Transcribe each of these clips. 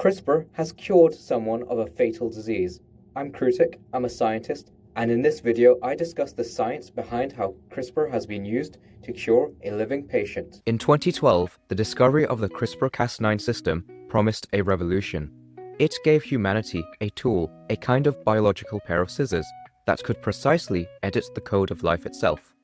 CRISPR has cured someone of a fatal disease. I'm Krutik, I'm a scientist, and in this video I discuss the science behind how CRISPR has been used to cure a living patient. In 2012, the discovery of the CRISPR-Cas9 system promised a revolution. It gave humanity a tool, a kind of biological pair of scissors, that could precisely edit the code of life itself.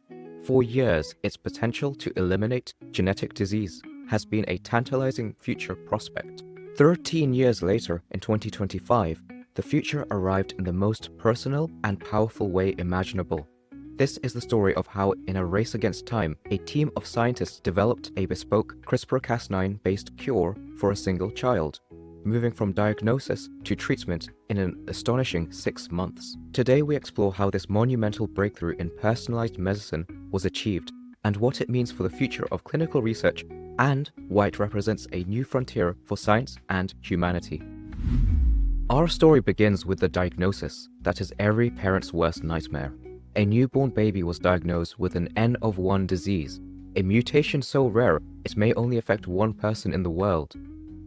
For years, its potential to eliminate genetic disease has been a tantalizing future prospect. 13 years later, in 2025, the future arrived in the most personal and powerful way imaginable. This is the story of how, in a race against time, a team of scientists developed a bespoke CRISPR-Cas9-based cure for a single child, moving from diagnosis to treatment in an astonishing 6 months. Today we explore how this monumental breakthrough in personalized medicine was achieved, and what it means for the future of clinical research, and why it represents a new frontier for science and humanity. Our story begins with the diagnosis that is every parent's worst nightmare. A newborn baby was diagnosed with an N of 1 disease, a mutation so rare it may only affect one person in the world.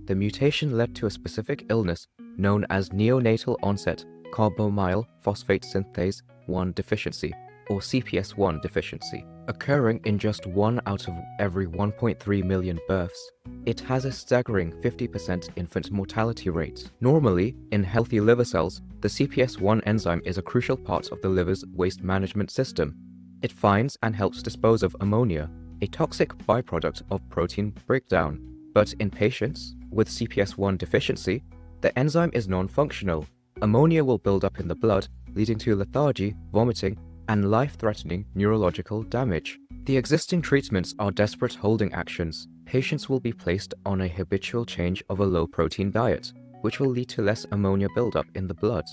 The mutation led to a specific illness known as neonatal-onset carbamoyl-phosphate synthetase 1 deficiency, or CPS1 deficiency, occurring in just 1 out of every 1.3 million births. It has a staggering 50% infant mortality rate. Normally, in healthy liver cells, the CPS1 enzyme is a crucial part of the liver's waste management system. It finds and helps dispose of ammonia, a toxic byproduct of protein breakdown. But in patients with CPS1 deficiency, the enzyme is non-functional. Ammonia will build up in the blood, leading to lethargy, vomiting, and life-threatening neurological damage. The existing treatments are desperate holding actions. Patients will be placed on a habitual change of a low-protein diet, which will lead to less ammonia buildup in the blood.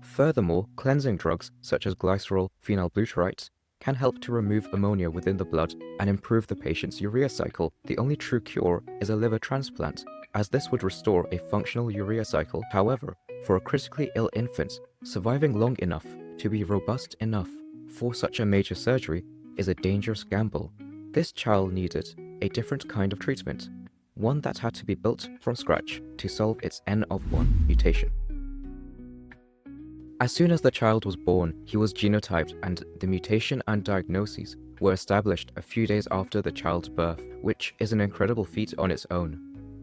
Furthermore, cleansing drugs such as glycerol phenylbutyrate can help to remove ammonia within the blood and improve the patient's urea cycle. The only true cure is a liver transplant, as this would restore a functional urea cycle. However, for a critically ill infant, surviving long enough to be robust enough for such a major surgery is a dangerous gamble. This child needed a different kind of treatment, one that had to be built from scratch to solve its N of 1 mutation. As soon as the child was born, he was genotyped, and the mutation and diagnoses were established a few days after the child's birth, which is an incredible feat on its own.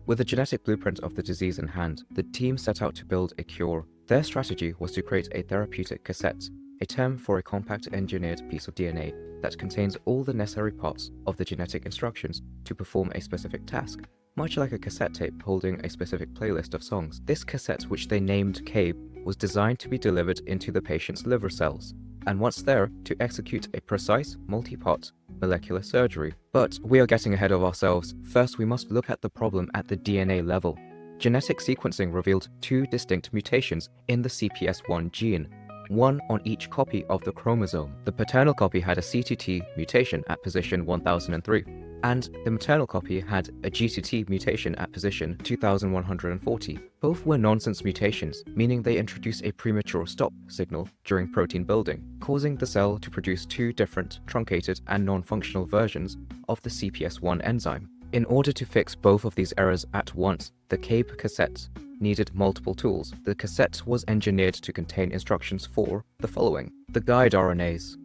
With the genetic blueprint of the disease in hand, the team set out to build a cure. Their strategy was to create a therapeutic cassette, a term for a compact engineered piece of DNA that contains all the necessary parts of the genetic instructions to perform a specific task, much like a cassette tape holding a specific playlist of songs. This cassette, which they named k-abe, was designed to be delivered into the patient's liver cells, and once there, to execute a precise, multi-part molecular surgery. But we are getting ahead of ourselves. First, we must look at the problem at the DNA level. Genetic sequencing revealed 2 distinct mutations in the CPS1 gene, one on each copy of the chromosome. The paternal copy had a CTT mutation at position 1003, and the maternal copy had a GTT mutation at position 2140. Both were nonsense mutations, meaning they introduce a premature stop signal during protein building, causing the cell to produce 2 different, truncated and non-functional versions of the CPS1 enzyme. In order to fix both of these errors at once, the k-abe cassette needed multiple tools. The cassette was engineered to contain instructions for the following: the guide RNAs.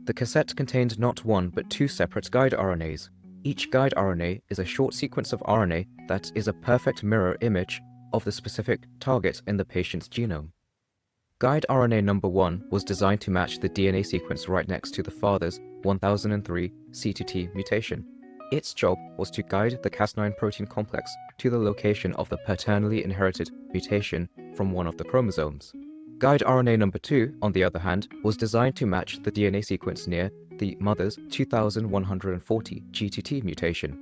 The cassette contained not 1 but 2 separate guide RNAs. Each guide RNA is a short sequence of RNA that is a perfect mirror image of the specific target in the patient's genome. Guide RNA number 1 was designed to match the DNA sequence right next to the father's 1003 CTT mutation. Its job was to guide the Cas9 protein complex to the location of the paternally inherited mutation from one of the chromosomes. Guide RNA number 2, on the other hand, was designed to match the DNA sequence near the mother's 2140 GTT mutation.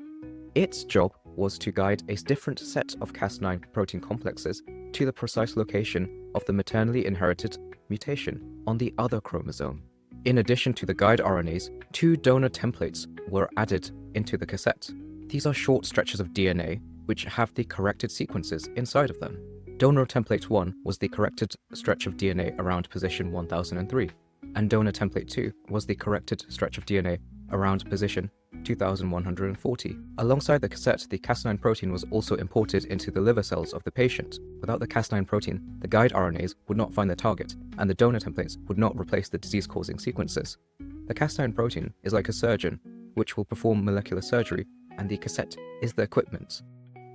Its job was to guide a different set of Cas9 protein complexes to the precise location of the maternally inherited mutation on the other chromosome. In addition to the guide RNAs, 2 donor templates were added into the cassette. These are short stretches of DNA which have the corrected sequences inside of them. Donor template 1 was the corrected stretch of DNA around position 1003, and donor template 2 was the corrected stretch of DNA around position 2140. Alongside the cassette, the Cas9 protein was also imported into the liver cells of the patient. Without the Cas9 protein, the guide RNAs would not find their target, and the donor templates would not replace the disease-causing sequences. The Cas9 protein is like a surgeon, which will perform molecular surgery, and the cassette is the equipment.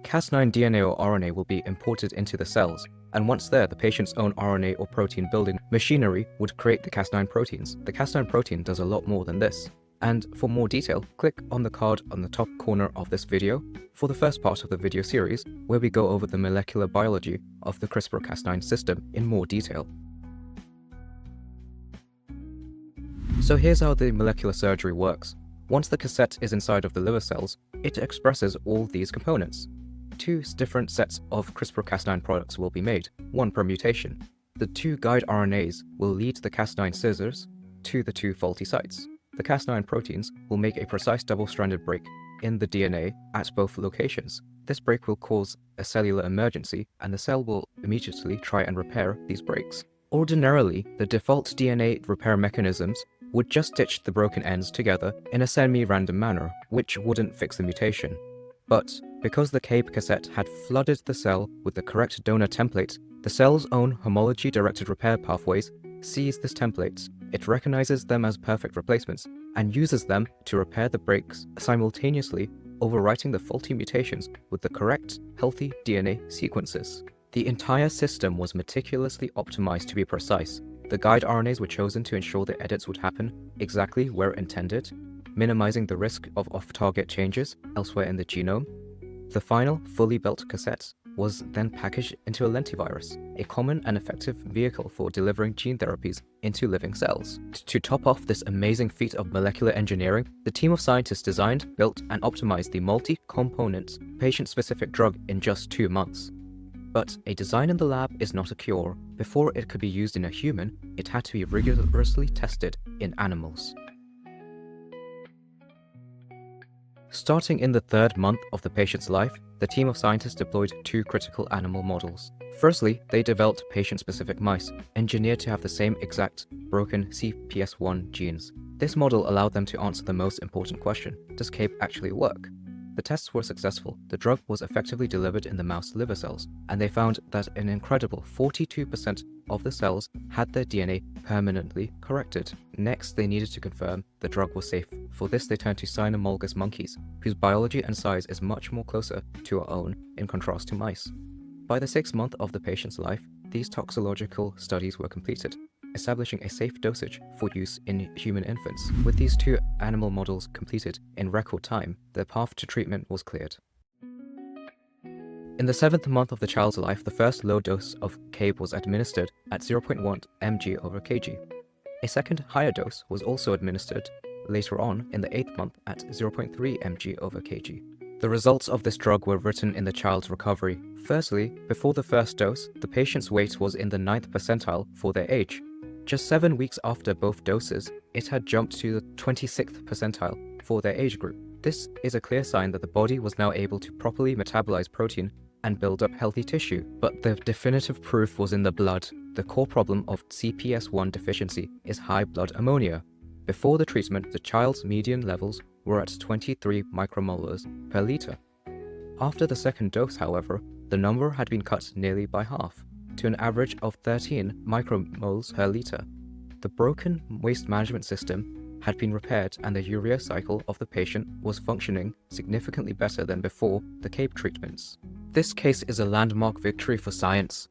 Cas9 DNA or RNA will be imported into the cells, and once there, the patient's own RNA or protein building machinery would create the Cas9 proteins. The Cas9 protein does a lot more than this. And for more detail, click on the card on the top corner of this video for the first part of the video series, where we go over the molecular biology of the CRISPR-Cas9 system in more detail. So here's how the molecular surgery works. Once the cassette is inside of the liver cells, it expresses all these components. Two different sets of CRISPR-Cas9 products will be made, one per mutation. The two guide RNAs will lead the Cas9 scissors to the two faulty sites. The Cas9 proteins will make a precise double-stranded break in the DNA at both locations. This break will cause a cellular emergency, and the cell will immediately try and repair these breaks. Ordinarily, the default DNA repair mechanisms would just stitch the broken ends together in a semi-random manner, which wouldn't fix the mutation. But because the k-abe cassette had flooded the cell with the correct donor template, the cell's own homology-directed repair pathways sees these templates. It recognizes them as perfect replacements and uses them to repair the breaks, simultaneously overwriting the faulty mutations with the correct, healthy DNA sequences. The entire system was meticulously optimized to be precise. The guide RNAs were chosen to ensure the edits would happen exactly where intended, minimizing the risk of off-target changes elsewhere in the genome. The final, fully built cassette was then packaged into a lentivirus, a common and effective vehicle for delivering gene therapies into living cells. To top off this amazing feat of molecular engineering, the team of scientists designed, built, and optimized the multi-component, patient-specific drug in just 2 months. But a design in the lab is not a cure. Before it could be used in a human, it had to be rigorously tested in animals. Starting in the 3rd month of the patient's life, the team of scientists deployed 2 critical animal models. Firstly, they developed patient-specific mice, engineered to have the same exact broken CPS1 genes. This model allowed them to answer the most important question: does k-abe actually work? The tests were successful. The drug was effectively delivered in the mouse liver cells, and they found that an incredible 42% of the cells had their DNA permanently corrected. Next, they needed to confirm the drug was safe. For this, they turned to cynomolgus monkeys, whose biology and size is much more closer to our own in contrast to mice. By the 6th month of the patient's life, these toxicological studies were completed, establishing a safe dosage for use in human infants. With these 2 animal models completed in record time, the path to treatment was cleared. In the 7th month of the child's life, the first low dose of k-abe was administered at 0.1 mg/kg. A second higher dose was also administered later on in the 8th month at 0.3 mg/kg. The results of this drug were written in the child's recovery. Firstly, before the first dose, the patient's weight was in the 9th percentile for their age. Just 7 weeks after both doses, it had jumped to the 26th percentile for their age group. This is a clear sign that the body was now able to properly metabolize protein and build up healthy tissue. But the definitive proof was in the blood. The core problem of CPS1 deficiency is high blood ammonia. Before the treatment, the child's median levels were at 23 micromolars per liter. After the second dose, however, the number had been cut nearly by half, to an average of 13 micromoles per liter. The broken waste management system had been repaired, and the urea cycle of the patient was functioning significantly better than before the k-abe treatments. This case is a landmark victory for science.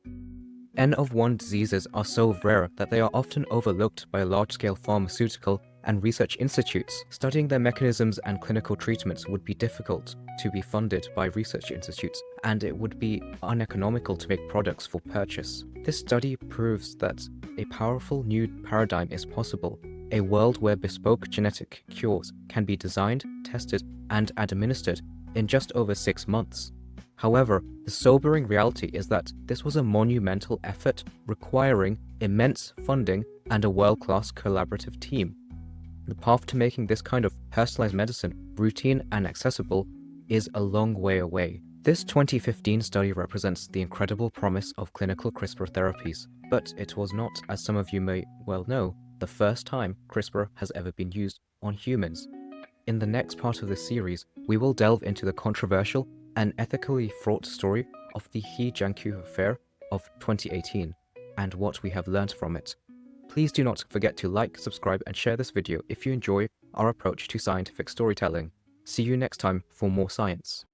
N-of-1 diseases are so rare that they are often overlooked by large-scale pharmaceutical and research institutes. Studying their mechanisms and clinical treatments would be difficult to be funded by research institutes, and it would be uneconomical to make products for purchase. This study proves that a powerful new paradigm is possible, a world where bespoke genetic cures can be designed, tested, and administered in just over 6 months. However, the sobering reality is that this was a monumental effort requiring immense funding and a world-class collaborative team. The path to making this kind of personalized medicine routine and accessible is a long way away. This 2015 study represents the incredible promise of clinical CRISPR therapies, but it was not, as some of you may well know, the first time CRISPR has ever been used on humans. In the next part of this series, we will delve into the controversial and ethically fraught story of the He Jiankyu affair of 2018 and what we have learned from it. Please do not forget to like, subscribe, and share this video if you enjoy our approach to scientific storytelling. See you next time for more science.